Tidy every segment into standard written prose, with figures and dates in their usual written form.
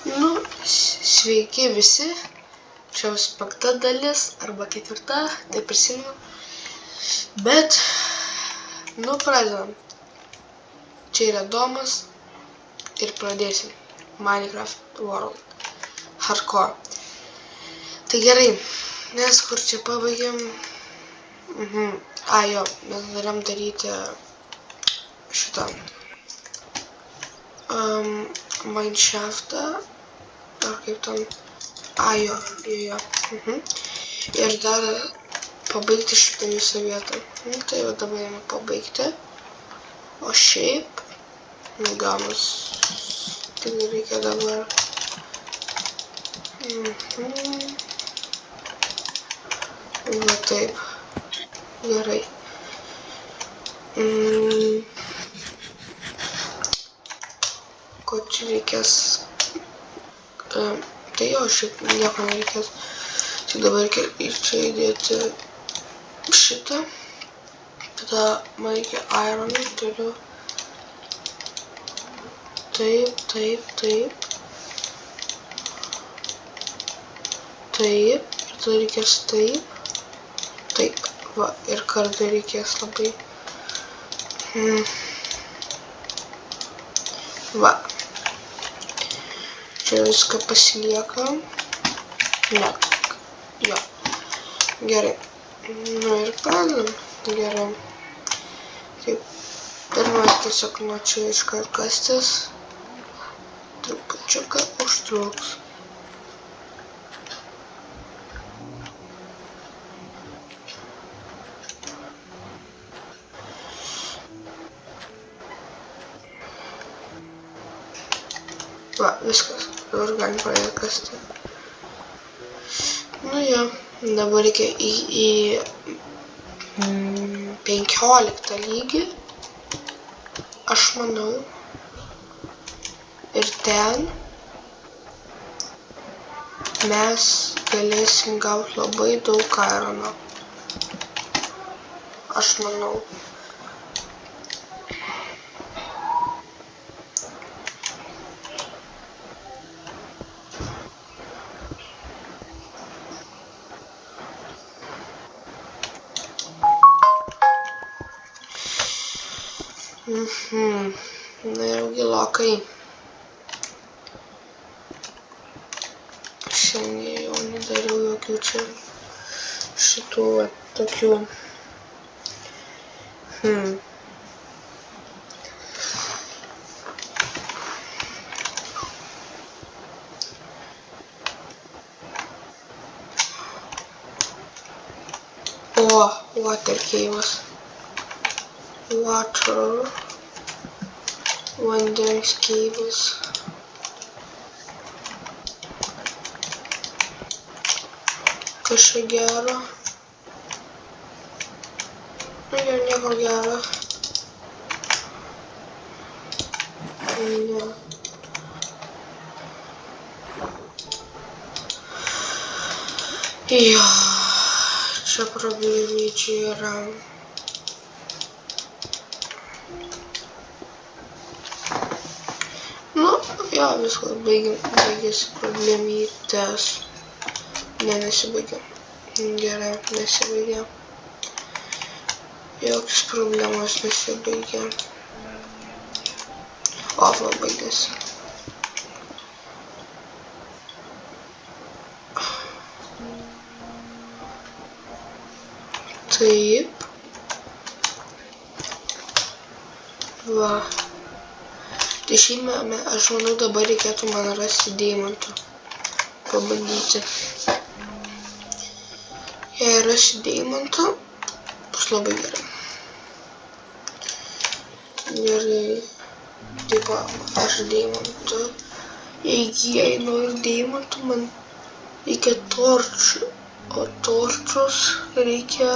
Nu, sveiki visi. Čia jau 5 dalis arba 4, tai prisimenu. Bet, nu pradedam. Čia yra Domas ir pradėsim. Minecraft World. Hardcore. Tai gerai, mes kur čia pabaigėm. Jo, mes darėm daryti šitą Mineshaftą. Ar kaip ten. Jo. Ir dar pabaigti šitą visą vietą. Tai jau dabar jame pabaigti. O šiaip, gaunus, tik reikia dabar. Va taip. Gerai. Ko čia reikės? Tai jo, šiaip nieko nereikės. Tik dabar reikia ir čia įdėti šitą. Tada man reikia ironą, turiu. Taip. Taip. Ir tada reikės taip. Taip. Va, ir kartą reikės labai. Va. Čia viską pasilieka. Ne. Jo. Gerai. Nu ir pradedam. Gerai. Taip. Pirmą tiesiog nuo čia iškart kastis. Trupučiuką užtruks. Va, viskas. Dabar galim pradėti kasti. Nu jo, dabar reikia į 15 lygį. Aš manau. Ir ten mes galėsim gauti labai daug irono. Aš manau. Na jau gilokai. Šiandien jau nedariau jokių čia šitų tokių. Water caves. Vandens caves. Kažką gero. Nu jau nieko gero. Ne. Jo. Čia problemyčiai yra. Nu, jo, viskas baigėsi problemytės. Ne, nesibaigė. Gerai, nesibaigė. Jokios problemos nesibaigė. O, va, baigėsi. Taip. Va. Tai šiaip aš manau dabar reikėtų man rasti deimantų. Pabandyti. Jei rasiu deimantą, bus labai gerai. Gerai. Taip, aš deimantų. Jei noriu deimantų, man reikia torčių. O torčius reikia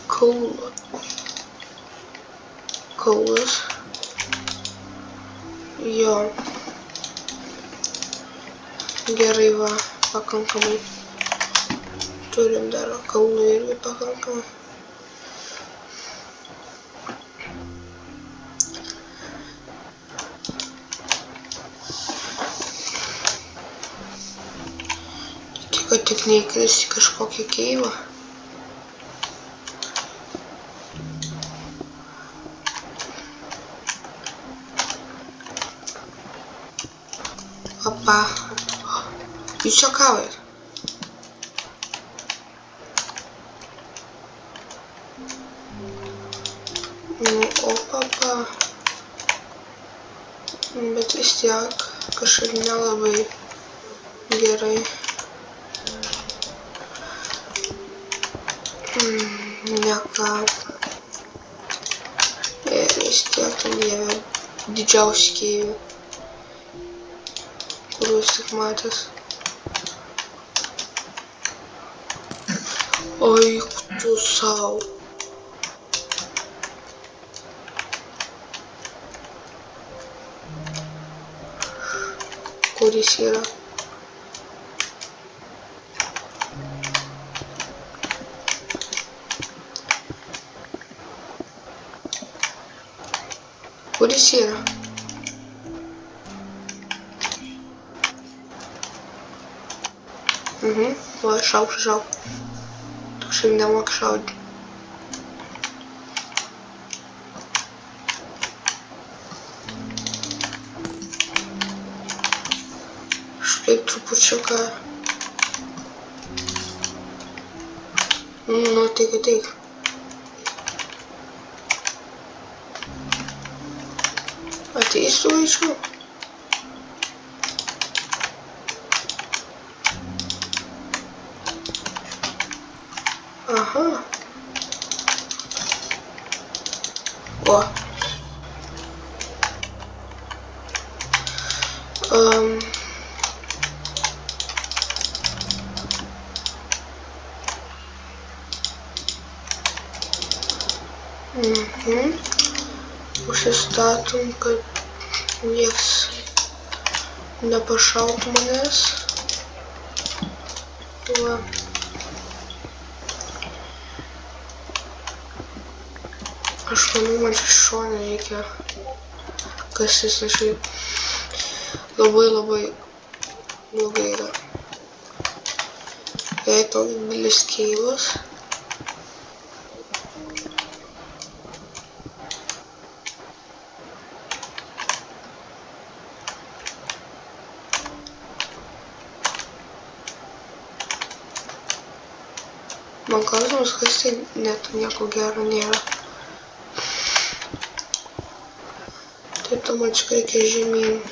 kaulo. Kaulas. Jo. Gerai, va, pakankamai. Turim dar kaulų irgi pakankamai. tik neįkristi kažkokią keivą. Opa. Jūs čia kavai? Nu, opa. Bet vis tiek kažkaip nelabai gerai. Ne ką. Ir vis tiek ten jie didžiausi keiviai, kuriuos tik matęs. Oi, tu sau. Kur jis yra? Kur jis yra? O, šauk. Tu šiaip nemoki šaudyti. Škaip trupučiuką. Nu, teik. Ateis tu greičiau. Aha. O. Užsistatom, kad nieks nepašautų manęs. Va. Aš manau, man čia šone reikia kastis, nes šiaip labai blogai yra. Jei toks didelis keivas. Man klausimas, kas tai net nieko gero nėra. Tai tuomet reikia žemyn.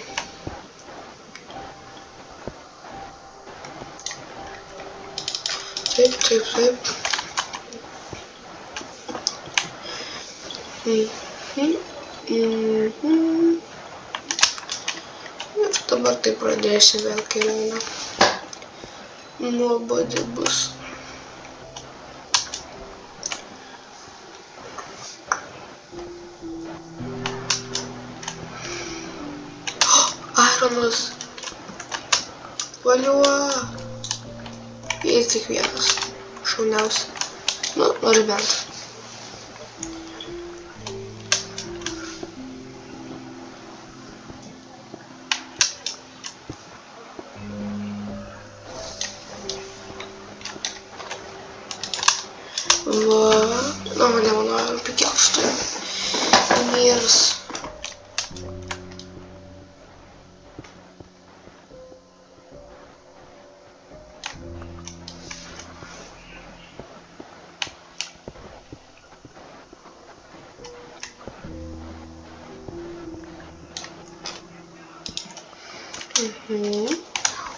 Taip. Ir dabar tai pradėsiu vėl kelionę. Nuobodi bus. Ironas. Valiuo. Ir tik vienas. Šauniausia. Nu, nors bent. Va. Nu, mano pigiausia. Mirs.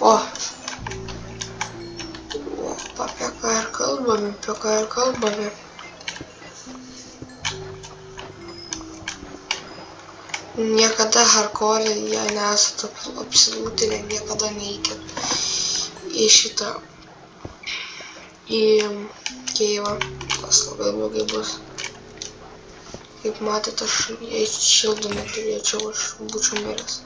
O, apie ką ir kalbame. Niekada hardcore, jei nesate apsilūtinę, niekada neikit į šitą, į keivą, tas labai blogai bus. Kaip matėte, aš jei šildo neturėčiau, aš būčiau miręs.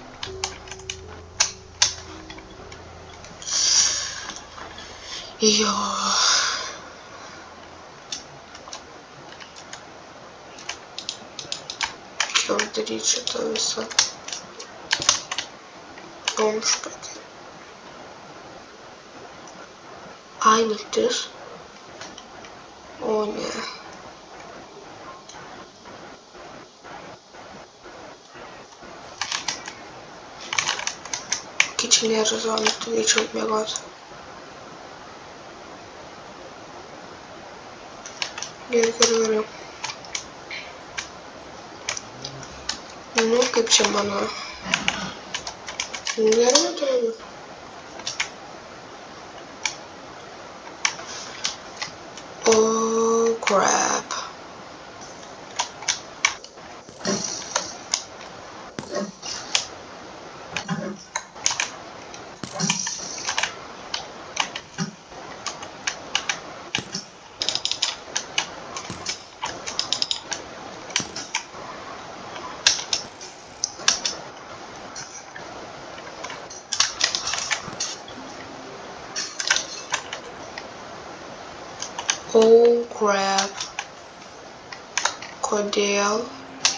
Jo. Jau daryti šitą visą bomžpatį. Ai, naktis. O ne. Kai čia nėra zonų, turėčiau miegoti. Gerai. Nu, kaip čia mano. Gerai, atrodo. Oh, crap. Oh crap. Kodėl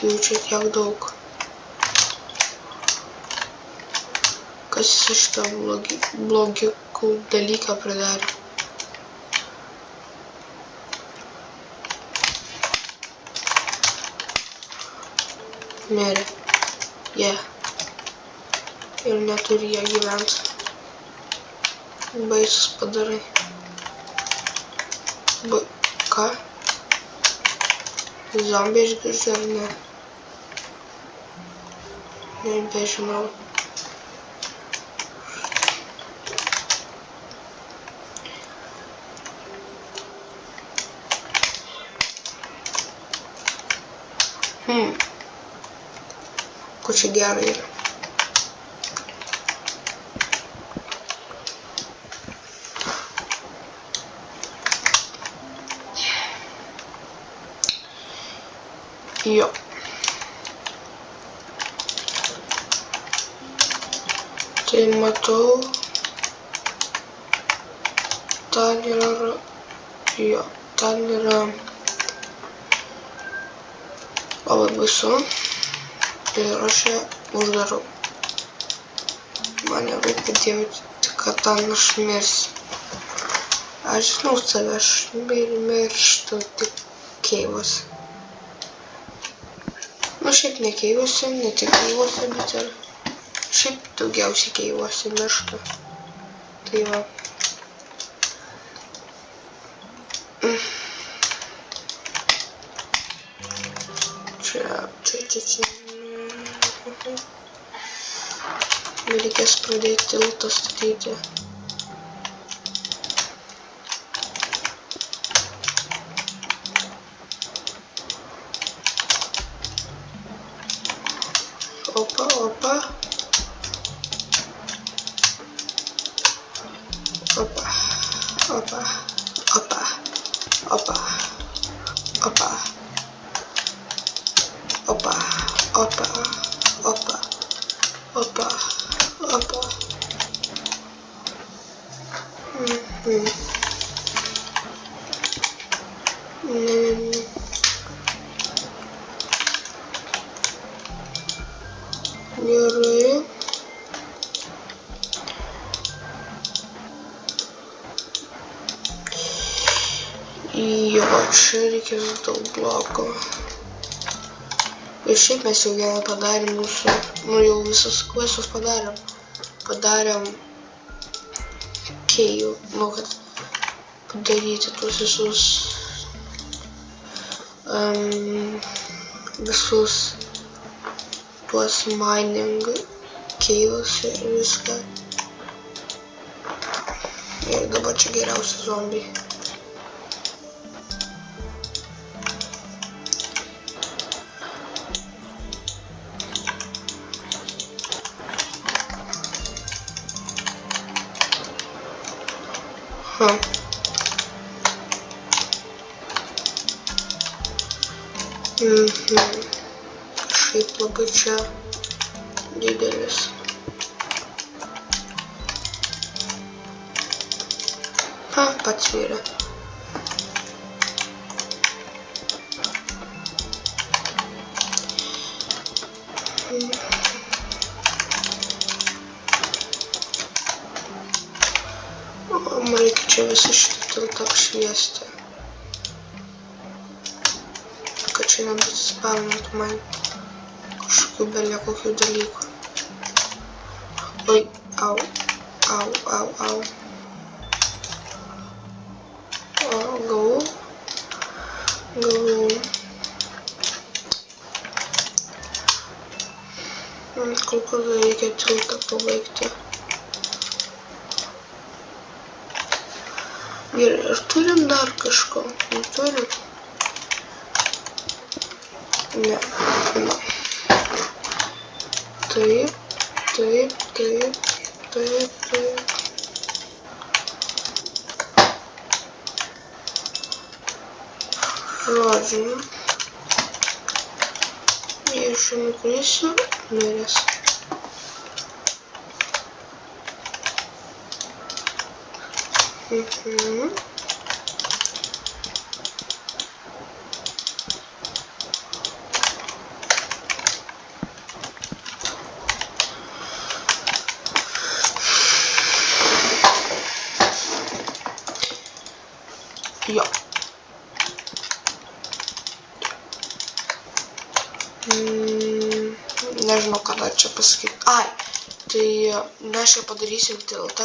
jų čia tiek daug? Kas šitą blogikų dalyką pridarė? Mirė. Yeah. Ir neturi jie gyventi. Baisus padarai. Ką? Zombį išgirdžiu ar ne? Nebežinau. Ko čia gero yra? Jo. Tai matau. Ten yra. Jo. Ten yra. Labai baisu. Ir aš ją uždarau. Man nerūpi dievti, kad ten aš mirsiu. Aš žinau save, aš mirštu tik keivuose. Nu šiaip ne keivuose, ne tik keivuose, bet ir šiaip daugiausiai keivuose mirštu. Tai va. Čia. Reikės pradėti tiltą statyti. Opa. Gerai. Jo, čia reikės daug blokų. Ir šiaip mes jau vieną padarėm mūsų, nu jau visus questus padarėm. Padarėm kėjų, nu kad padaryti tuos visus tuos mining kėjus ir viską. Ir dabar čia geriausi zombiai. Kažkaip labai čia didelis. Pats vyra. Reikia čia visą šitą tiltą apšviesti. Kad čia nebesispamintų man kažkokių belie kokių dalykų. Oi, au, au, au, au. O, gavau. Kol kas reikia tiltą pabaigti. Gerai, ar turim dar kažko? Neturim? Ne. Taip. Žodžiu. Jei aš nukrisiu, miręs. Jo. Nežinau, kada čia pasakyti. Ai, tai mes čia padarysim tiltą.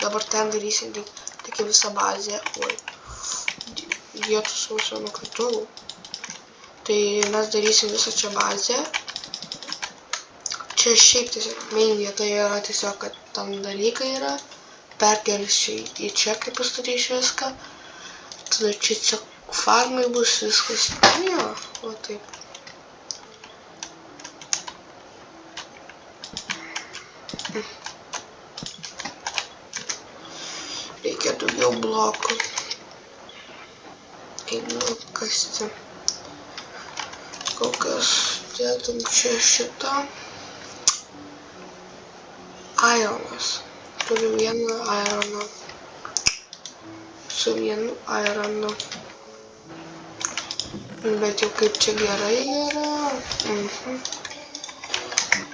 Dabar ten darysim tik visą bazę. Oi, vietos mūsų nukritau. Tai mes darysim visą čia bazę. Čia šiaip tiesiog main vieta yra tiesiog, kad tam dalykai yra. Perkelsiu į čia, kai pastatysiu viską. Tada čia tiesiog farmai bus viskas. Jo, o taip. Reikia daugiau blokų. Einu kasti. Kol kas dėtum čia šitą. Ironas. Turiu vieną ironą. Su vienu ironu. Bet jau kaip čia gerai yra.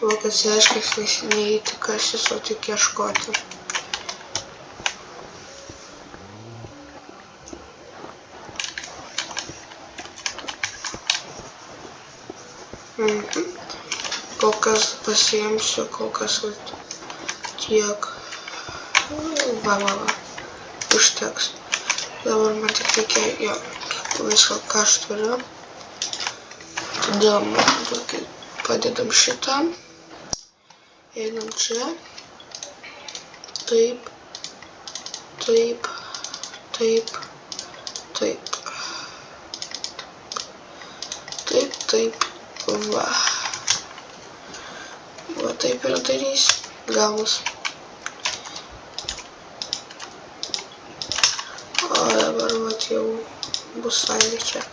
Lokas reiškia, neįti kasis, o tik ieškoti. Kol kas pasiimsiu, kol kas tiek. Va. Užteks. Dabar man tik reikia viską, ką aš turiu. Tada padedam šitą. Einam čia. Taip. Va. Va taip ir darys. Gavus. O dabar vat jau bus salė čia.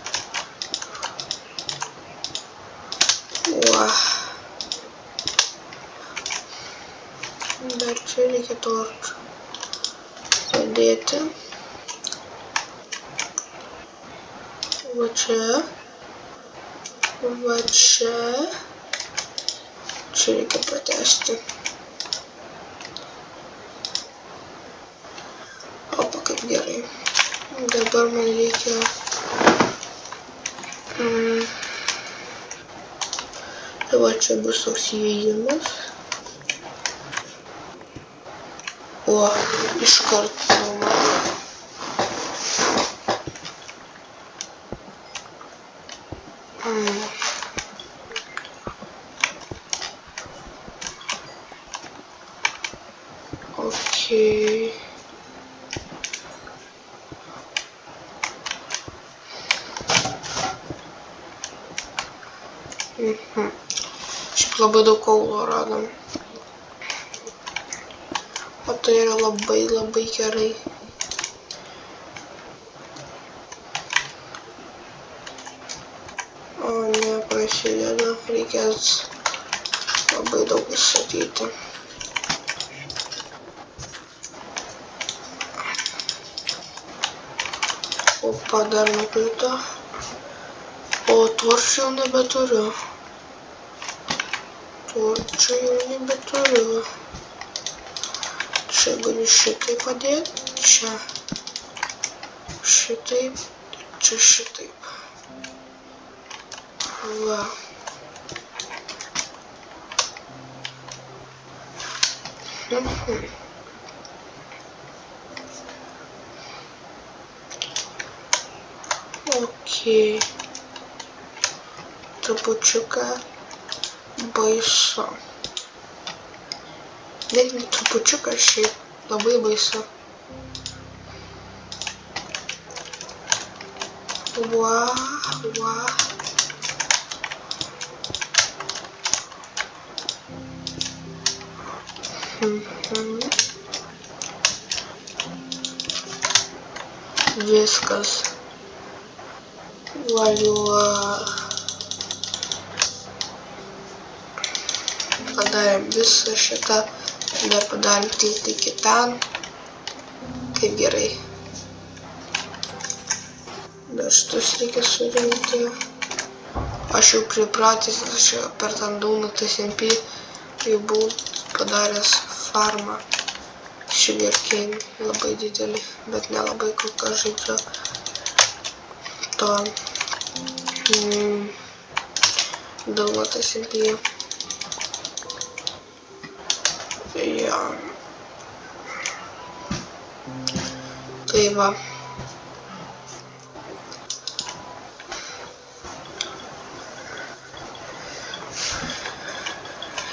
Va. Dar čia reikia torčų padėti. Va čia. Va čia. Čia reikia patęsti. Opa, kaip gerai. Dabar man reikia... Va čia bus toks įėjimas. O, iškart numatau. Okei. Šiaip labai daug kaulo radom. O tai yra labai gerai. O ne, prasideda. Reikės labai daug statyti. Opa, dar nukrito. O torčių jau nebeturiu. Čia galiu šitai padėti. Čia. šitaip, čia šitaip. Va. Okei. Trupučiuką baisu. Net ne trupučiuką, šiaip labai baisu. Va. Viskas. Valiuo. Padarėm visą šitą. Dar padarėm tiltą iki ten. Kaip gerai. Dar šitus reikia surinkti. Aš jau pripratęs, aš per tą Donut SMP jau buvau padaręs farmą. Sugarcane labai didelį, bet nelabai kol kas žaidžiu to Donut SMP. Jo. Tai va.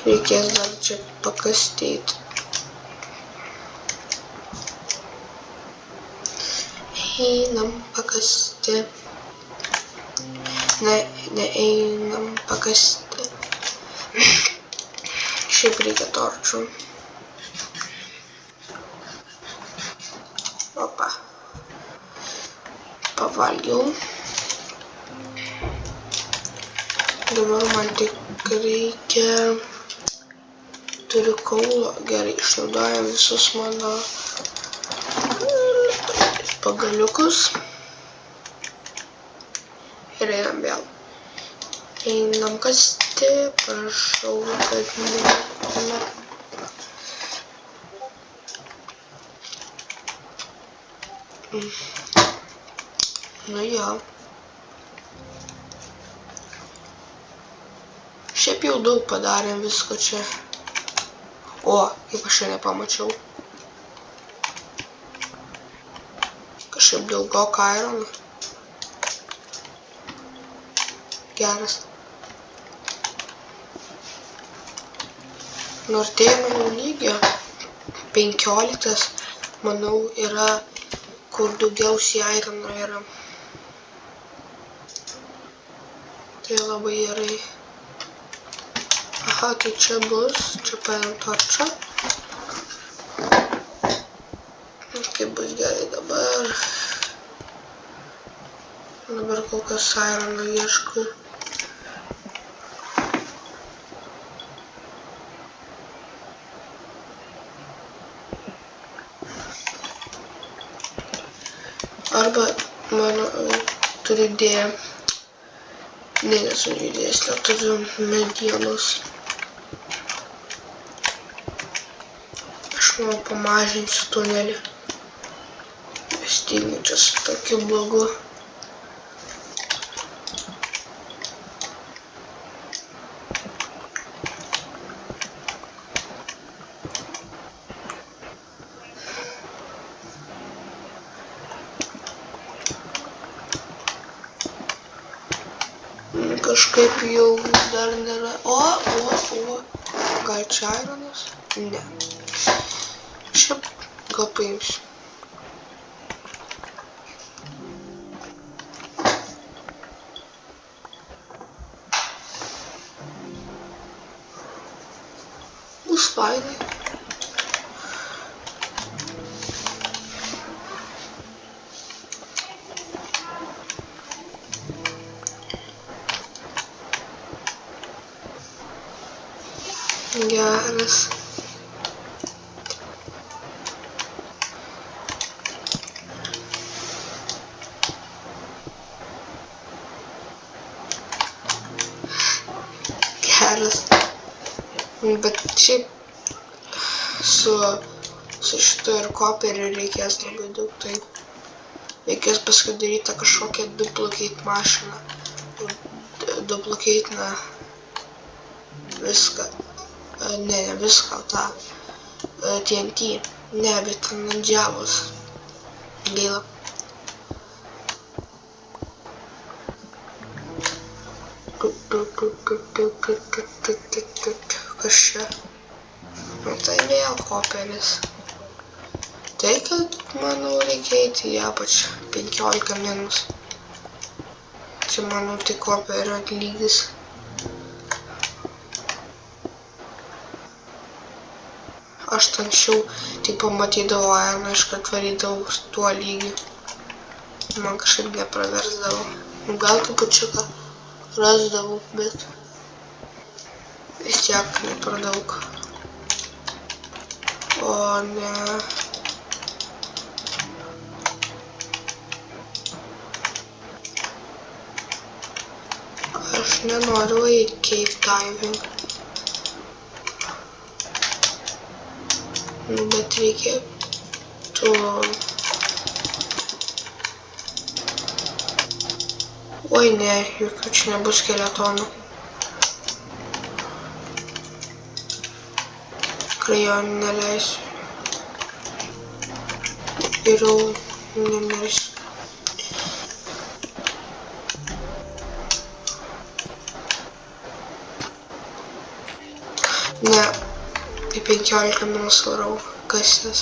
Reikės dar čia pakastyti. Einam pakasti. Einam pakasti. Šiaip reikia torčių. Opa. Pavalgiau. Dabar man tik reikia... Turiu kaulo, gerai, išnaudojam visus mano pagaliukus. Ir einam vėl. Einam kasti, prašau, kad ne. Nu jo. Šiaip jau daug padarėm visko čia. O, kaip aš čia nepamačiau. Kažkaip daugok iron. Geras. Nortėjimo lygio 15, manau, yra, kur daugiausiai irono yra. Tai labai gerai. Aha, tai čia bus, čia paėm torčą. Kaip bus gerai dabar. Dabar kol kas irono ieškau. Arba mano turiu idėją. Ne, nesu idėjas, neturiu medienos. Aš manau pamažinsiu tunelį. Stygniu čia su tokiu blogu. Kažkaip jau dar nėra. O. Gal čia ironas? Ne. Šiaip gal paimsiu. Bus fainai. Geras. Geras. Bet šiaip su šitu ir koperiu reikės labai daug, tai Reikės pasidaryti kažkokią duplicate mašiną. Duplicate viską. Ne viską, tą TNT. Ne, bet ant Javos. Gaila. Kas čia? Nu tai vėl koperis. Tai, kad, manau, reikia eiti į apačią 15 minus. Čia, manau, tai koperio lygis. Aš anksčiau tik pamatydavau Ironą, iškart varydavau tuo lygiu. Man kažkaip nepraversdavo. Gal trupučiuką rasdavau, bet vis tiek ne per daug. O ne. Aš nenoriu eiti cave diving. Bet reikėtų... Oi ne, jokių čia nebus skeletonų. Tikrai jo neleisiu. Ir jau nemirsiu. Ne, į 15 minus varau kasės.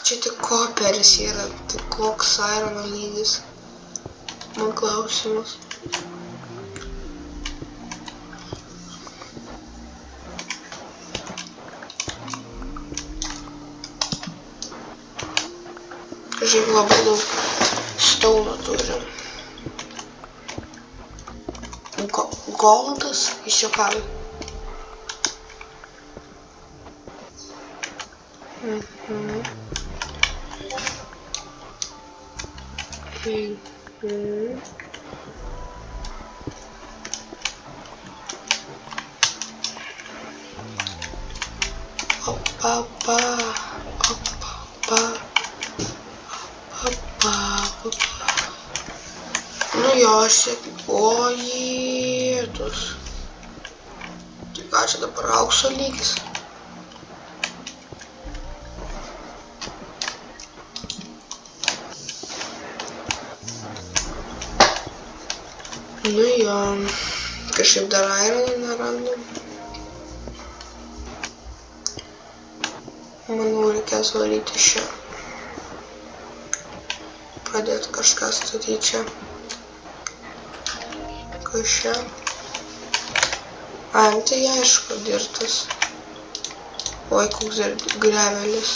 Čia tik koperis yra, tai koks Irono lygis? Man klausimas. Žiūrėk, labai daug stauno turim. Goldas išsiokavė. Opa. Nu jo, aš sėkiu. O jėtus. Tai ką čia dabar aukso lygis? Nu jo, kažkaip dar Ironą nerandu. Manau, reikės varyti čia. Pradėti kažką statyti čia. Kas čia? Ai, tai aišku, dirtas. Oi, koks grevelis.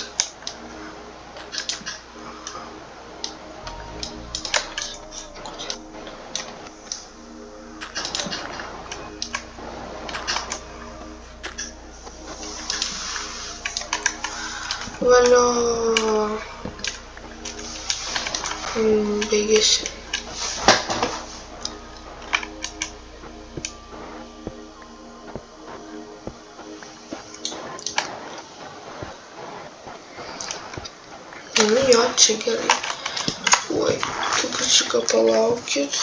Valio. Baigėsi. Nu jo, čia gerai. Oi, trupučiuką palaukit.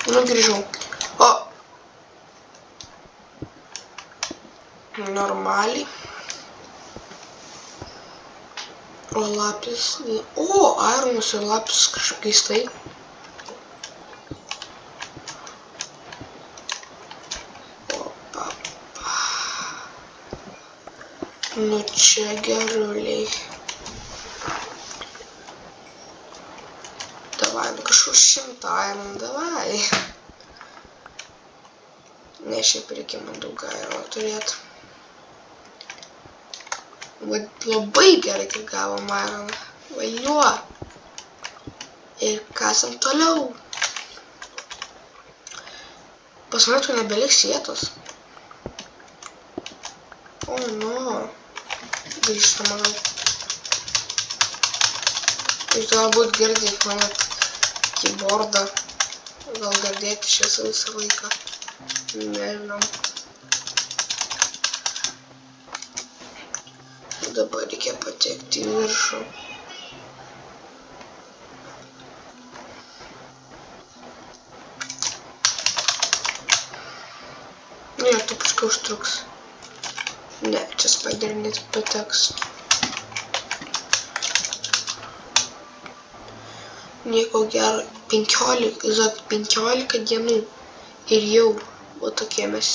Nu, grįžau. O. Normaliai. O lapis. O, Ironas ir lapis kažkaip keistai. Opa. Nu, čia geruliai. Davai, nu kažkur 100 Iron, davai. Ne, šiaip reikia man daug Irono turėti. Labai gerai, kad gavom Ironą. Valio. Ir kasam toliau. Pasirodo, nebeliks vietos. O, nu. Grįžtam manau. Jūs galbūt girdit mano keyboardą. Gal girdėti šią visą laiką. Nežinau. Dabar reikia patekti į viršų. Ne, tupiškai užtruks. Ne, čia Spider net pateks. Nieko gero. 15 dienų. Ir jau, o tokie mes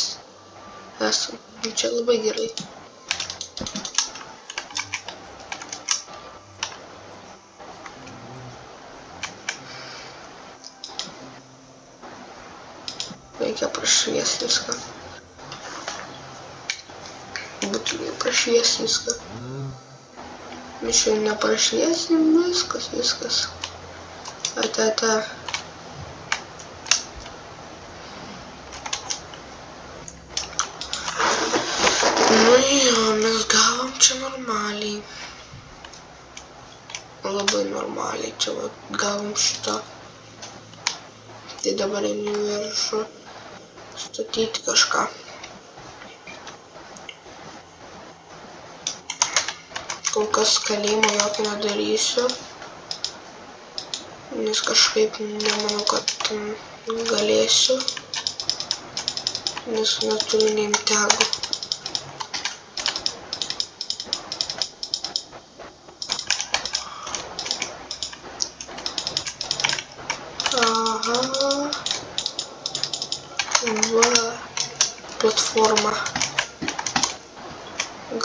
esam. Čia labai gerai. Reikia prašvies viską. Būtinai prašvies viską. Mes jau neprašviesim viskas. Ata. Nu jo, mes gavom čia normaliai. Labai normaliai čia gavom šitą. Tai dabar einu į viršų. Statyti kažką. Kol kas kalėjimo jokio nedarysiu. Nes kažkaip nemanau, kad galėsiu. Nes neturiu nei imtegų. Aha. Va. Platforma.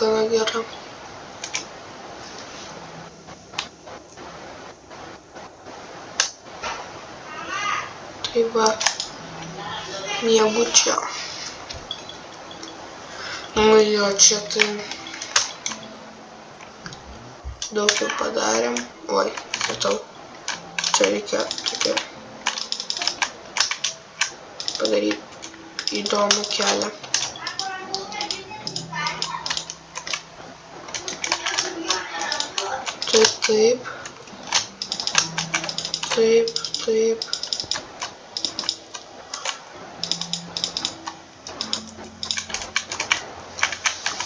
Gana gera. Tai va. Miegu čia. Nu jo, čia tai daug jau padarėm. Oi, matau. Čia reikia tokia padaryti įdomų kelią. Taip.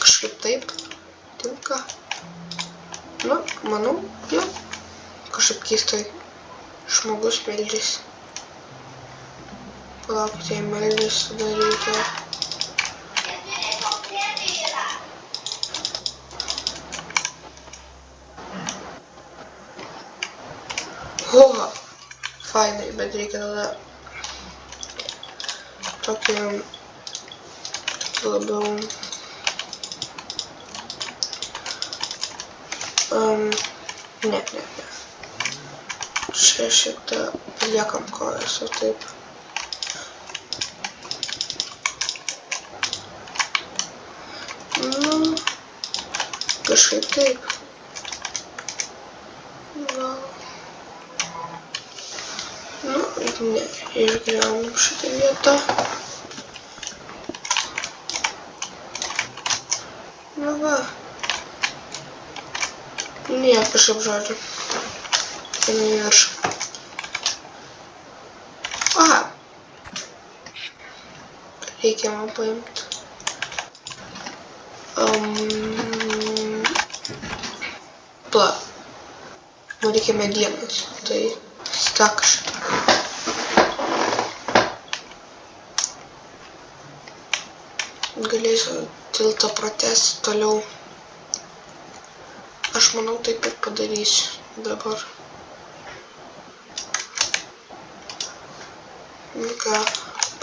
Kažkaip taip tinka. Nu, manau, jo. Kažkaip keistai žmogus meldžiasi. Palaukite, meldžiasi, tada reikia. Oha, fainai, bet reikia tada tokį labiau ne. Čia šitą paliekam kojas, o taip. Nu, kažkaip taip. Gal. Nu, ne, išgriaunam šitą vietą. Nu va. Ne, kažkaip žodžiu. Einu į viršų. Aha. Reikia man paimti. Pla. Man reikia medienos. Tai stak šitą. Galėsiu tiltą pratęsti toliau. Aš manau, taip ir padarysiu dabar. Nu ką,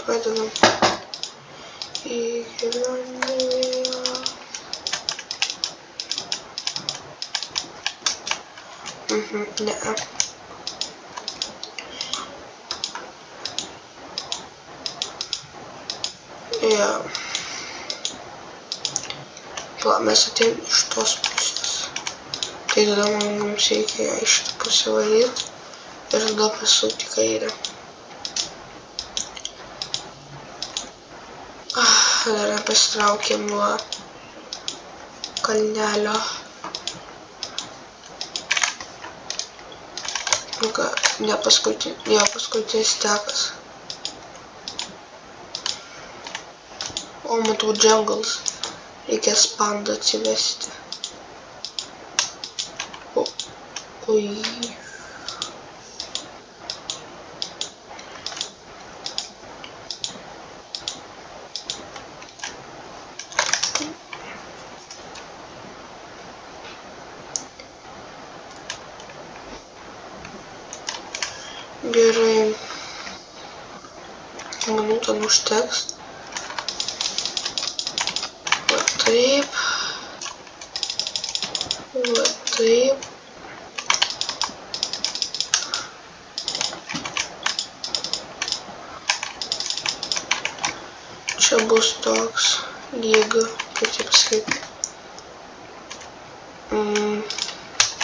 pradedam. Į kelionę. Ne. Jo. Va, mes atėjom iš tos pusės. Tai tada mums reikia iš šitą pusę varyti. ir tada pasukti į kairę. Dar nepasitraukėm nuo kalnelio. Nu ką, ne paskutinis tekas. O, matau jungles. Reikės pandą atsivesti. Oi. Gerai. Manau, ten užteks. Va taip. Va taip. Čia bus toks lyg, kaip čia pasakyti.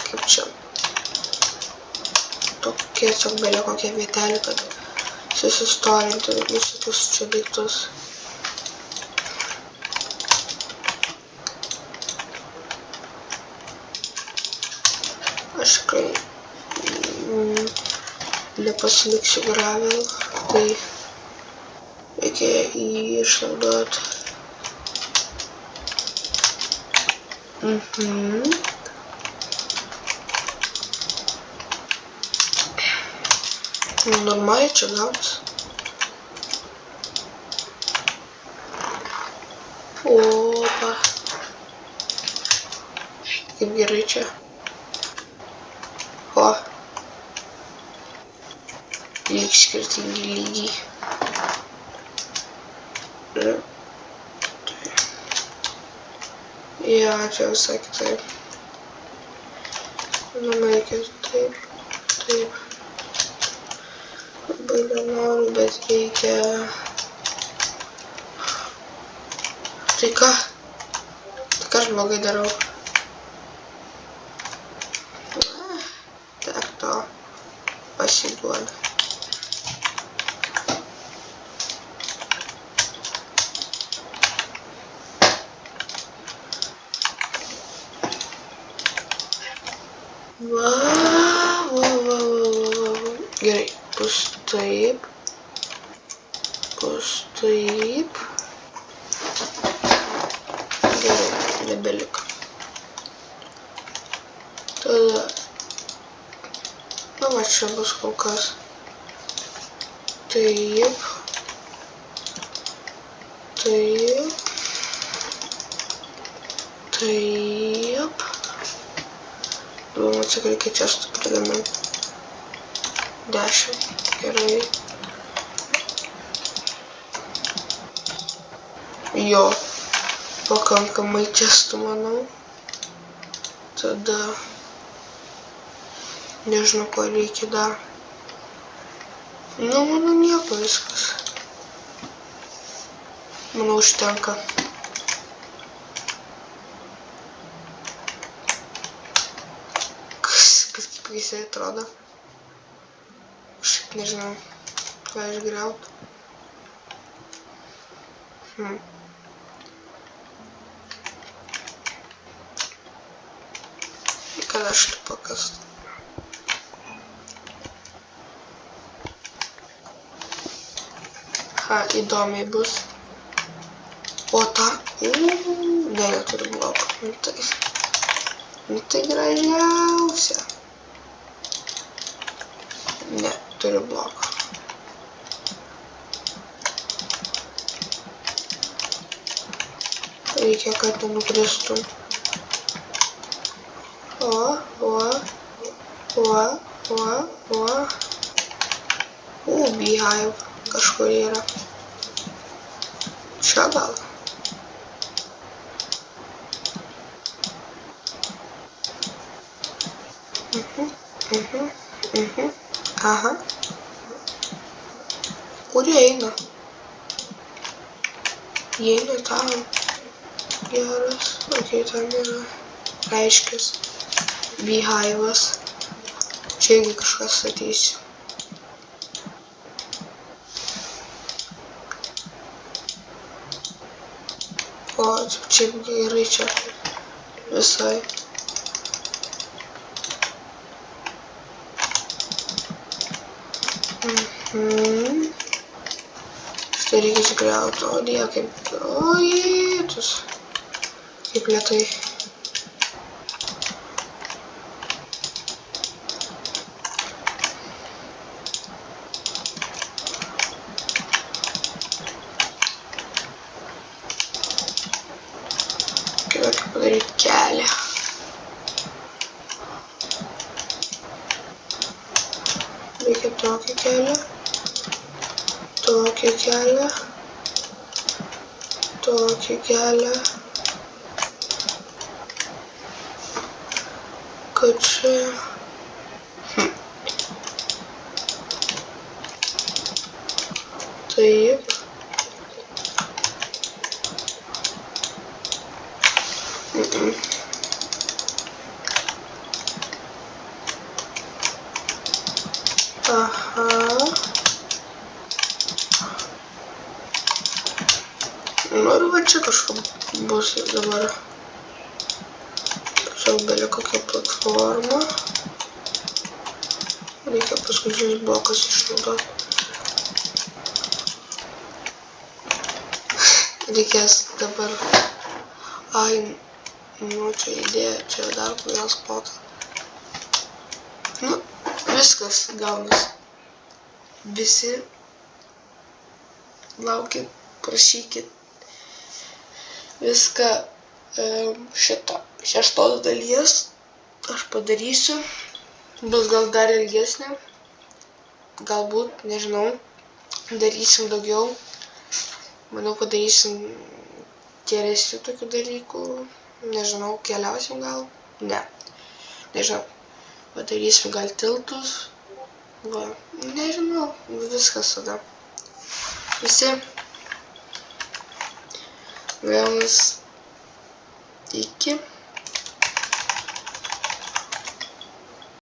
Kaip čia. Tokia tiesiog belia kokia vietelė, kad susistorinti visokius čia daiktus. Aš tikrai nepasiliksiu gravel, tai reikia jį išnaudoti. Normaliai čia gaunas. Opa. Kaip gerai čia. O. Lyg skirtingi lygiai. Jo, čia visai kitaip. Žinoma, reikia taip, taip. Labai nenoriu, bet reikia. Tai ką? Tai ką aš blogai darau? Tiek to pasiduoda. Gerai, bus taip. Bus taip. Gerai, nebeliko. Tada. Nu, va čia bus kol kas. Taip. Taip. Taip. Думаю, čia reikia čia prigaminti. 10. Gerai. Jo. Pakankamai testų, manau. Tada. Nežinau, ko reikia dar. Nu, manau, nieko viskas. Manau, užtenka. Kaip jisai atrodo. Šiaip nežinau, ką išgriaut. Kada aš tu pakast. Ha, įdomiai bus. O ta. Ne, neturiu bloko. Nu tai gražiausia. Ne, turiu bloko. Reikia, kad nenukristum. Beehive kažkur yra. Čia gal. Aha. Kur jie eina? Jie eina tam. Geras. Ok, ten yra. Reiškis. Beehive'as. Čia irgi kažkas ateis. O, čia gerai čia visai. Štai reikia įsigriauti, o ne, kaip... O, jėtus. Kaip lėtai. Reikia padaryti kelią. Reikia tokį kelią. Tokį kelią. Tokį kelią. Kad čia... Taip. Aha. Nu ir va čia kažkur bus dabar. Tiesiog belia kokia platforma. Reikia paskutinius blokus išnaudoti. Reikės dabar... Ai, nu čia idėja, čia dar vienas plotą. Nu, viskas gaunasi. Visi laukit, prašykit viską šito 6 dalies aš padarysiu. Bus gal dar ilgesnė. Galbūt, nežinau, darysim daugiau. Manau, padarysim geresnių tokių dalykų. Nežinau, keliausim gal? Ne. Nežinau. Padarysim gal tiltus. Va, nežinau, viskas tada. Visi gaunas iki